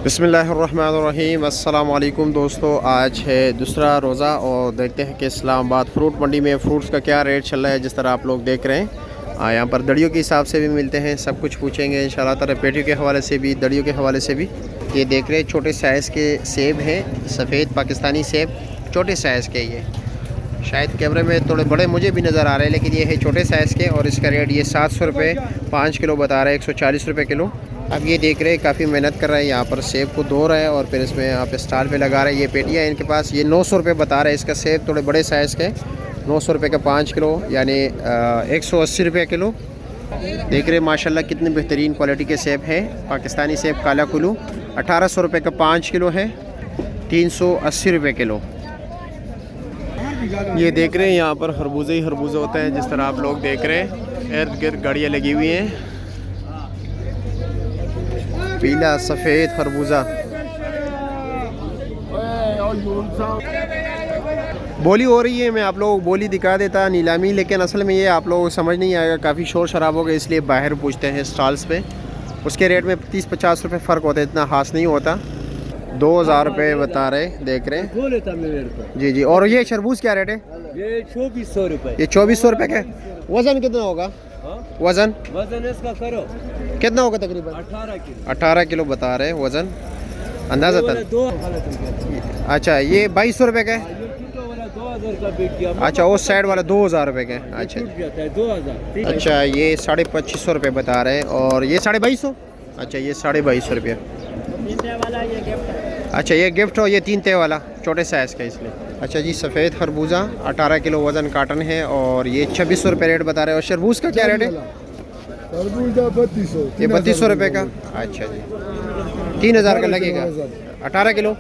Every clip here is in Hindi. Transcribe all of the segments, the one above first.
बिस्मिल्लाहिर्रहमानिर्रहीम। अस्सलाम वालेकुम दोस्तों, आज है दूसरा रोज़ा और देखते हैं कि इस्लामाबाद फ्रूट मंडी में फ़्रूट्स का क्या रेट चल रहा है। जिस तरह आप लोग देख रहे हैं यहाँ पर दड़ियों के हिसाब से भी मिलते हैं, सब कुछ पूछेंगे इंशाल्लाह ताला। पेटियों के हवाले से भी, दड़ियों के हवाले से भी। ये देख रहे हैं छोटे साइज़ के सेब हैं, सफ़ेद पाकिस्तानी सेब, छोटे साइज़ के। ये शायद कैमरे में थोड़े बड़े मुझे भी नज़र आ रहे हैं, लेकिन ये है छोटे साइज़ के और इसका रेट ये 700 रुपये 5 किलो बता रहे हैं, 140 रुपये किलो। अब ये देख रहे हैं काफ़ी मेहनत कर रहे हैं, यहाँ पर सेब को धो रहे हैं और फिर इसमें यहाँ पे स्टार पे लगा रहे हैं। ये पेटियाँ इनके पास, ये 900 रुपये बता रहे हैं। इसका सेब थोड़े बड़े साइज़ के 900 रुपये का 5 किलो, यानी 180 रुपये किलो। देख रहे हैं माशाल्लाह कितनी बेहतरीन क्वालिटी के सेब हैं। पाकिस्तानी सेब काला कुल्लू 1800 रुपये का 5 किलो है, 380 रुपये किलो। ये देख रहे हैं यहाँ पर खरबूजे ही खरबूजे होते हैं, जिस तरह आप लोग देख रहे हैं। इर्द गिर्द गाड़ियाँ लगी हुई हैं, पीला सफ़ेद खरबूजा। बोली हो रही है, मैं आप लोगों को बोली दिखा देता नीलामी, लेकिन असल में ये आप लोगों को समझ नहीं आएगा, काफ़ी शोर शराब होगा, इसलिए बाहर पूछते हैं स्टॉल्स पे। उसके रेट में 30-50 रुपये फ़र्क होता है, इतना खास नहीं होता। 2000 रुपये बता रहे, देख रहे हैं जी जी। और ये खरबूज क्या रेट है? ये 2400 रुपये। ये 2400 रुपये का। वज़न कितना होगा? वज़न इसका करो कितना होगा? तकरीबन 18 किलो बता रहे हैं वज़न, अंदाज़ा था। अच्छा, ये 2200 रुपये का है। 2000 का बिक गया। अच्छा, वो साइड वाला 2000 रुपये का है। अच्छा 2000। अच्छा, ये 2550 रुपये बता रहे हैं और ये 2250। अच्छा, ये 2250 रुपये। अच्छा, ये गिफ्ट हो, ये 3 तय वाला छोटे साइज़ का इसलिए। अच्छा जी, सफ़ेद खरबूजा 18 किलो वज़न काटन है और ये 2600 रुपये रेट बता रहे हैं। और शरबूज का क्या रेट है? ये 3200 रुपये का। अच्छा जी, 3000 का लगेगा 18 किलो।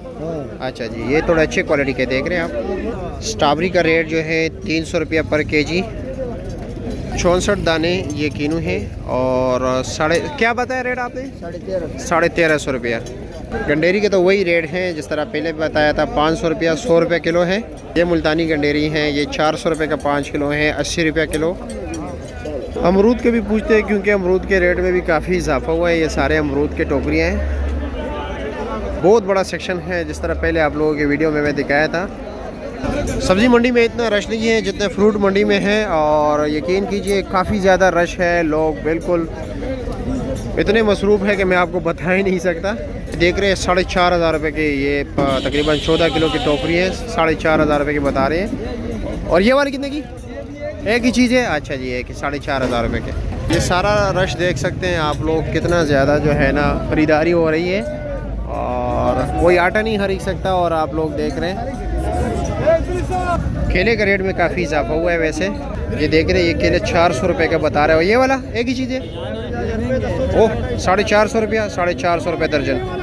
अच्छा जी, ये थोड़े अच्छे क्वालिटी के देख रहे हैं आप। स्ट्रॉबेरी का रेट जो है 300 रुपया पर केजी, 64 दाने ये कीनू है। और क्या बताया रेट आपने? 1350 रुपया। गंडेरी के तो वही रेट हैं जिस तरह पहले बताया था, 500 रुपया 100 रुपये किलो है। ये मुल्तानी गंडेरी हैं, ये 400 रुपये का 5 किलो है, 80 रुपये किलो। अमरूद के भी पूछते हैं, क्योंकि अमरूद के रेट में भी काफ़ी इजाफा हुआ है। ये सारे अमरूद के टोकरियाँ हैं, बहुत बड़ा सेक्शन है, जिस तरह पहले आप लोगों के वीडियो में मैं दिखाया था। सब्ज़ी मंडी में इतना रश नहीं है जितने फ्रूट मंडी में है, और यकीन कीजिए काफ़ी ज़्यादा रश है। लोग बिल्कुल इतने मसरूफ़ है कि मैं आपको बता ही नहीं सकता। देख रहे हैं 4500 रुपये के, ये तकरीबन 14 किलो की टोकरी है, 4500 रुपये की बता रहे हैं। और ये वाली कितने की? एक ही चीज़ है। अच्छा जी, एक ही 4500 रुपये के। ये सारा रश देख सकते हैं आप लोग, कितना ज़्यादा जो है ना ख़रीदारी हो रही है, और कोई आटा नहीं खरीद सकता। और आप लोग देख रहे हैं केले का रेट में काफ़ी इजाफा हुआ है। वैसे ये देख रहे हैं, ये केले 400 रुपये का बता रहे हो। ये वाला एक ही चीज़ है, ओह 450 रुपया, 450 रुपये दर्जन।